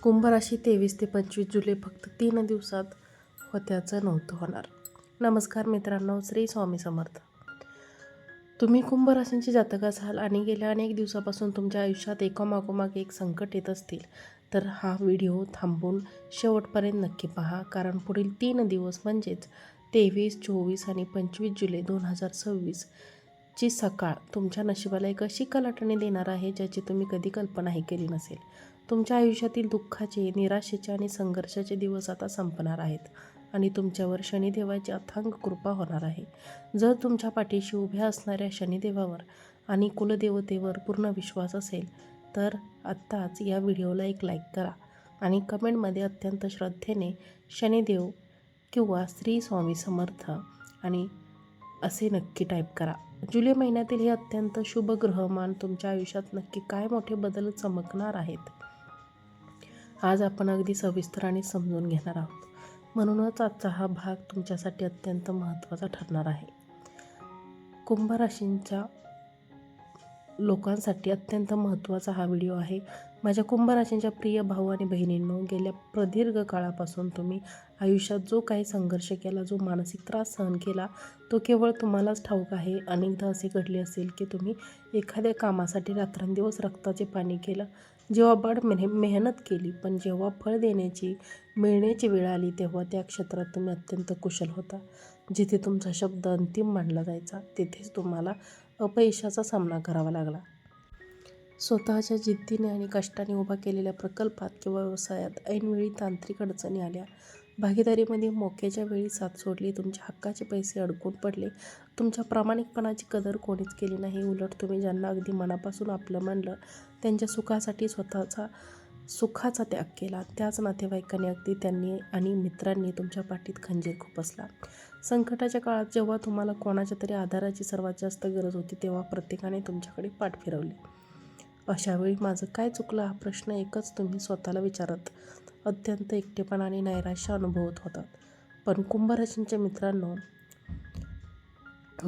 कुंभ राशी 23 ते 25 जुलै फक्त 3 दिवसात होत्याचं नव्हतं होणार. नमस्कार मित्रांनो, श्री स्वामी समर्थ. तुम्ही कुंभ राशींचे जातक असाल आणि गेल्या अनेक दिवसापासून तुमच्या आयुष्यात एकामागोमाग एक संकट येत असतील तर हा व्हिडिओ थांबून शेवटपर्यंत नक्की पहा. कारण पुढील 3 दिवस म्हणजेच 23, 24 आणि 25 जुलै 2026 ची सकाळ तुमच्या नशिबाला एक अशी कलाटणी देणार आहे ज्याची तुम्ही कधी कल्पनाही केली नसेल. तुमच्या आयुष्यातील दुःखाचे, निराशेचे आणि संघर्षाचे दिवस आता संपणार आहेत आणि तुमच्यावर शनिदेवाची अथांग कृपा होणार आहे. जर तुमच्या पाठीशी उभ्या असणाऱ्या शनिदेवावर आणि कुलदेवतेवर पूर्ण विश्वास असेल तर आत्ताच या व्हिडिओला एक लाईक करा आणि कमेंटमध्ये अत्यंत श्रद्धेने शनिदेव किंवा श्री स्वामी समर्थ आणि असे नक्की टाईप करा. जुलै महिन्यातील हे अत्यंत शुभ ग्रहमान तुमच्या आयुष्यात नक्की काय मोठे बदल चमकणार आहेत आज आपण अगदी सविस्तर आणि समजून घेणार आहोत. म्हणूनच आजचा हा भाग तुमच्यासाठी अत्यंत महत्त्वाचा ठरणार आहे. कुंभ राशींच्या लोकांसाठी अत्यंत महत्त्वाचा हा व्हिडिओ आहे. माझ्या कुंभ राशींच्या प्रिय भाऊ आणि बहिणींनो, गेल्या प्रदीर्घ काळापासून तुम्ही आयुष्यात जो काही संघर्ष केला, जो मानसिक त्रास सहन केला, तो केवळ तुम्हालाच ठाऊक आहे. अनेकदा असे घडले असेल की तुम्ही एखाद्या कामासाठी रात्रंदिवस रक्ताचे पाणी केलं, जीवापाड मेहनत केली, पण जेव्हा फळ मिळण्याची वेळ आली तेव्हा त्या क्षेत्रात तुम्ही अत्यंत कुशल होता. जिथे तुमचा शब्द अंतिम मानला जायचा तिथेच तुम्हाला अपयशाचा सामना करावा लागला. स्वतःच्या जिद्दीने आणि कष्टाने उभा केलेल्या प्रकल्पात किंवा व्यवसायात ऐनवेळी तांत्रिक अडचणी आल्या, भागीदारीमध्ये मोक्याच्या वेळी साथ सोडली, तुमच्या हक्काचे पैसे अडकून पडले, तुमच्या प्रामाणिकपणाची कदर कोणीच केली नाही. उलट तुम्ही ज्यांना अगदी मनापासून आपलं मानलं त्यांच्या सुखासाठी स्वतःचा सुखाचा त्याग केला. त्याच नातेवाईकांनी, अगदी त्यांनी आणि मित्रांनी तुमच्या पाठीत खंजीर खुपसला. संकटाच्या काळात जेव्हा तुम्हाला कोणाच्या तरी आधाराची सर्वात जास्त गरज होती तेव्हा प्रत्येकाने तुमच्याकडे पाठ फिरवली. अशावेळी माझं काय चुकलं हा प्रश्न एकच तुम्ही स्वतःला विचारत अत्यंत एकटेपणा आणि नैराश्य अनुभवत होतात. पण कुंभ राशींच्या मित्रांनो,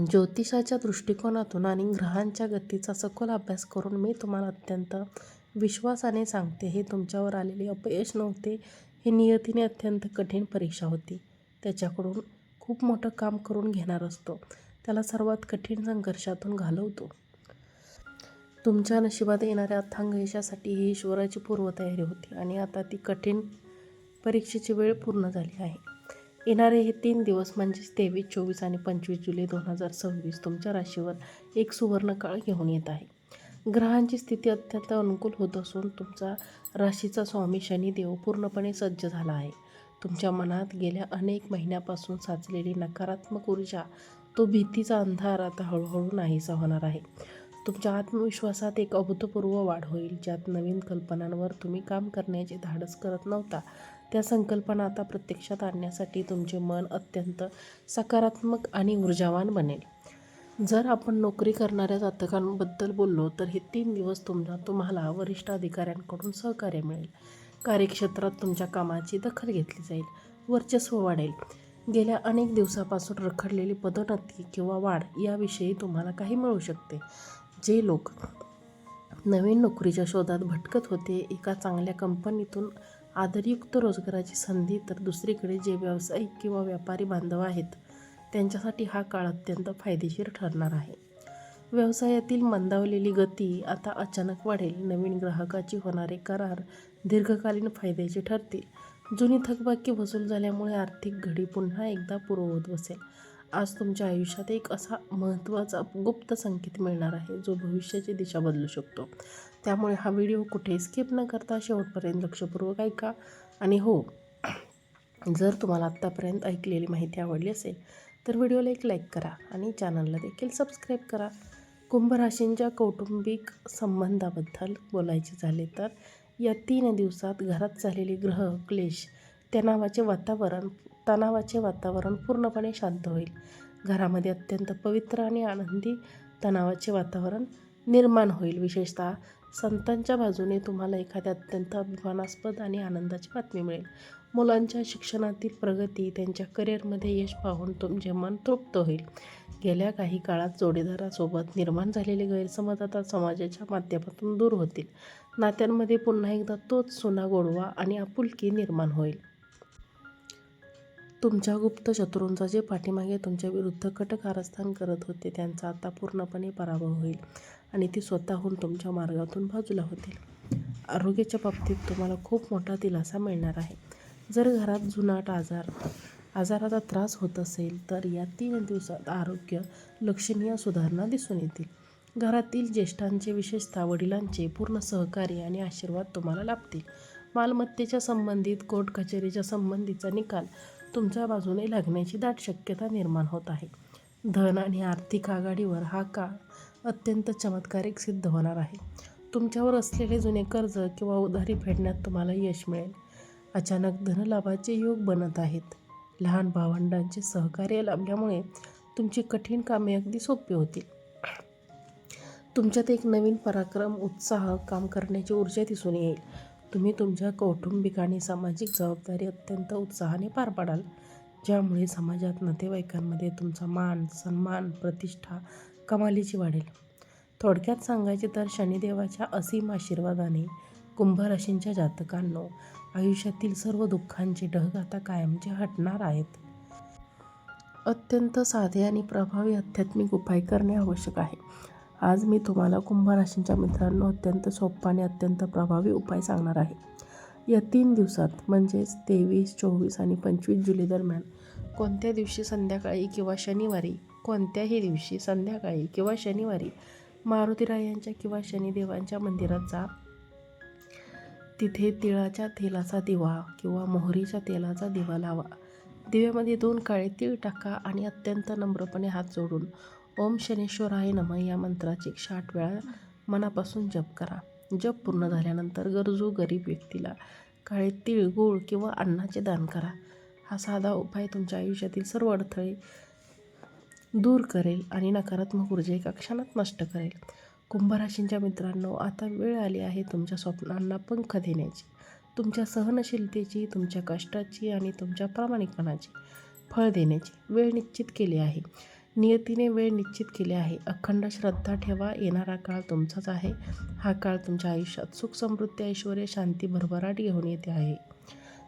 ज्योतिषाच्या दृष्टिकोनातून आणि ग्रहांच्या गतीचा सखोल अभ्यास करून मी तुम्हाला अत्यंत विश्वासाने सांगते, हे तुमच्यावर आलेले अपयश नव्हते, ही नियतीने अत्यंत कठीण परीक्षा होती. त्याच्याकडून खूप मोठं काम करून घेणार असतो, त्याला सर्वात कठीण संघर्षातून घालवतो. तुमच्या नशिबात येणाऱ्या अथांग यशासाठी ही ईश्वराची पूर्वतयारी होती आणि आता ती कठीण परीक्षेची वेळ पूर्ण झाली आहे. येणारे हे 3 दिवस म्हणजेच 23, 24 आणि 25 जुलै 2026 तुमच्या राशीवर एक सुवर्ण काळ घेऊन येत आहे. ग्रहांची स्थिती अत्यंत अनुकूल होत असून तुमचा राशीचा स्वामी शनिदेव पूर्णपणे सज्ज झाला आहे. तुमच्या मनात गेल्या अनेक महिन्यापासून साचलेली नकारात्मक ऊर्जा, तो भीतीचा अंधार आता हळूहळू नाहीसा होणार आहे. तुमच्या आत्मविश्वासात एक अभूतपूर्व वाढ होईल. ज्यात नवीन कल्पनांवर तुम्ही काम करण्याचे धाडस करत नव्हता, त्या संकल्पना आता प्रत्यक्षात आणण्यासाठी तुमचे मन अत्यंत सकारात्मक आणि ऊर्जावान बनेल. जर आपण नोकरी करणाऱ्या जातकांबद्दल बोललो तर हे 3 दिवस तुम्हाला वरिष्ठ अधिकाऱ्यांकडून सहकार्य मिळेल. कार्यक्षेत्रात तुमच्या कामाची दखल घेतली जाईल, वर्चस्व वाढेल. गेल्या अनेक दिवसापासून रखडलेली पदोन्नती किंवा वाढ याविषयी तुम्हाला काही मिळू शकते. जे लोक नवीन नोकरीच्या शोधात भटकत होते, एका चांगल्या कंपनीतून आदरयुक्त रोजगाराची संधी, तर दुसरीकडे जे व्यावसायिक किंवा व्यापारी बांधव आहेत त्यांच्यासाठी हा काळ अत्यंत फायदेशीर ठरणार आहे. व्यवसायातील मंदावलेली गती आता अचानक वाढेल. नवीन ग्राहकाची होणारे करार दीर्घकालीन फायद्याचे ठरतील. जुनी थकबाकी वसूल झाल्यामुळे आर्थिक घडी पुन्हा एकदा पूर्ववत बसेल. आज तुमच्या आयुष्यात एक असा महत्त्वाचा गुप्त संकेत मिळणार आहे जो भविष्याची दिशा बदलू शकतो. त्यामुळे हा व्हिडिओ कुठेही स्किप न करता शेवटपर्यंत लक्षपूर्वक ऐका. आणि हो, जर तुम्हाला आत्तापर्यंत ऐकलेली माहिती आवडली असेल तर व्हिडिओला एक लाईक करा आणि चॅनलला देखील सबस्क्राईब करा. कुंभ राशींच्या कौटुंबिक संबंधाबद्दल बोलायचे झाले तर या 3 दिवसात घरात झालेले ग्रह क्लेश, तणावाचे वातावरण पूर्णपणे शांत होईल. घरामध्ये अत्यंत पवित्र आणि आनंदी तणावाचे वातावरण निर्माण होईल. विशेषतः संतांच्या बाजूने तुम्हाला एखाद्या अत्यंत अभिमानास्पद आणि आनंदाची बातमी मिळेल. मुलांच्या शिक्षणातील प्रगती, त्यांच्या करिअरमध्ये यश पाहून तुमचे मन तृप्त होईल. गेल्या काही काळात जोडीदारासोबत निर्माण झालेले गैरसमज आता समाजाच्या माध्यमातून दूर होतील. नात्यांमध्ये पुन्हा एकदा तोच जुना गोडवा आणि आपुलकी निर्माण होईल. तुमच्या गुप्त शत्रूंचा जे पाठीमागे तुमच्या विरुद्ध कट कारस्थान करत होते त्यांचा आता पूर्णपणे पराभव होईल आणि ते स्वतःहून तुमच्या मार्गातून बाजूला होतील. आरोग्याच्या बाबतीत तुम्हाला खूप मोठा दिलासा मिळणार आहे. जर घरात जुनाट आजाराचा त्रास होत असेल तर या 3 दिवसात आरोग्य लक्षणीय सुधारणा दिसून येतील. घरातील ज्येष्ठांचे विशेषतः वडिलांचे पूर्ण सहकार्य आणि आशीर्वाद तुम्हाला लाभतील. मालमत्तेच्या संबंधित कोर्ट कचेरीच्या संबंधीचा निकाल तुमच्या बाजूने लागण्याची दाट शक्यता निर्माण होत आहे. धन आणि आर्थिक आघाडीवर हा काळ अत्यंत चमत्कारिक सिद्ध होणार आहे. तुमच्यावर असलेले जुने कर्ज किंवा उधारी फेडण्यात तुम्हाला यश मिळेल. अचानक धनलाभाचे योग बनत आहेत. लहान भावंडांचे सहकार्य लाभल्यामुळे तुमची कठीण कामे अगदी सोपी होतील. तुमच्यात एक नवीन पराक्रम, उत्साह, काम करण्याची ऊर्जा दिसून येईल. तुम्ही तुमच्या कौटुंबिक आणि सामाजिक जबाबदारी अत्यंत उत्साहाने पार पाडाल, ज्यामुळे समाजात नातेवाईकांमध्ये तुमचा मान, सन्मान, प्रतिष्ठा कमालीची वाढेल. थोडक्यात सांगायचे तर शनिदेवाच्या असीम आशीर्वादाने कुंभ राशींच्या जातकांनो, आयुष्यातील सर्व दुःखांचे ढग आता कायमचे हटणार आहेत. अत्यंत साधे आणि प्रभावी आध्यात्मिक उपाय करणे आवश्यक आहे. आज मी तुम्हाला कुंभ राशींच्या मित्रांनो अत्यंत सोपा आणि अत्यंत प्रभावी उपाय सांगणार आहे. या 3 दिवसात म्हणजेच 23, 24 आणि 25 जुलै दरम्यान कोणत्याही दिवशी संध्याकाळी किंवा शनिवारी मारुतीरायांच्या किंवा शनिदेवांच्या मंदिरात जा. तिथे तिळाच्या तेलाचा दिवा किंवा मोहरीच्या तेलाचा दिवा लावा. दिव्यामध्ये 2 काळे तीळ टाका आणि अत्यंत नम्रपणे हात जोडून ओम शनेश्वराय नमः या मंत्राचे 108 वेळा मनापासून जप करा. जप पूर्ण झाल्यानंतर गरजू गरीब व्यक्तीला काळे तीळ, गूळ किंवा अन्नाचे दान करा. हा साधा उपाय तुमच्या आयुष्यातील सर्व अडथळे दूर करेल आणि नकारात्मक ऊर्जा एका क्षणात नष्ट करेल. कुंभ राशींच्या मित्रांनो, आता वेळ आली आहे तुमच्या स्वप्नांना पंख देण्याची. तुमच्या सहनशीलतेची, तुमच्या कष्टाची आणि तुमच्या प्रामाणिकपणाची फळ देण्याची वेळ निश्चित केली आहे. नियतीने वेळ निश्चित केली आहे. अखंड श्रद्धा ठेवा. येणारा काळ तुमचाच आहे. हा काळ तुमच्या आयुष्यात सुख, समृद्धी, ऐश्वर्य, शांती, भरभराट घेऊन येते आहे.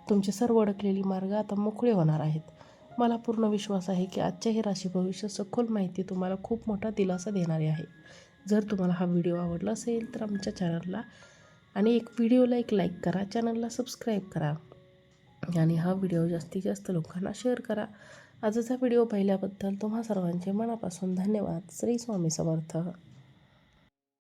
तुमचे सर्व अडकलेली मार्ग आता मोकळे होणार आहेत. मला पूर्ण विश्वास आहे की आजच्या ही राशी भविष्य सखोल माहिती तुम्हाला खूप मोठा दिलासा देणारी आहे. जर तुम्हाला हा व्हिडिओ आवडला असेल तर आमच्या चॅनलला आणि व्हिडिओला एक लाईक करा, चॅनलला सबस्क्राईब करा आणि हा व्हिडिओ जास्तीत जास्त लोकांना शेअर करा. आजचा व्हिडिओ पाहिल्याबद्दल तुम्हा सर्वांचे मनापासून धन्यवाद. श्री स्वामी समर्थ.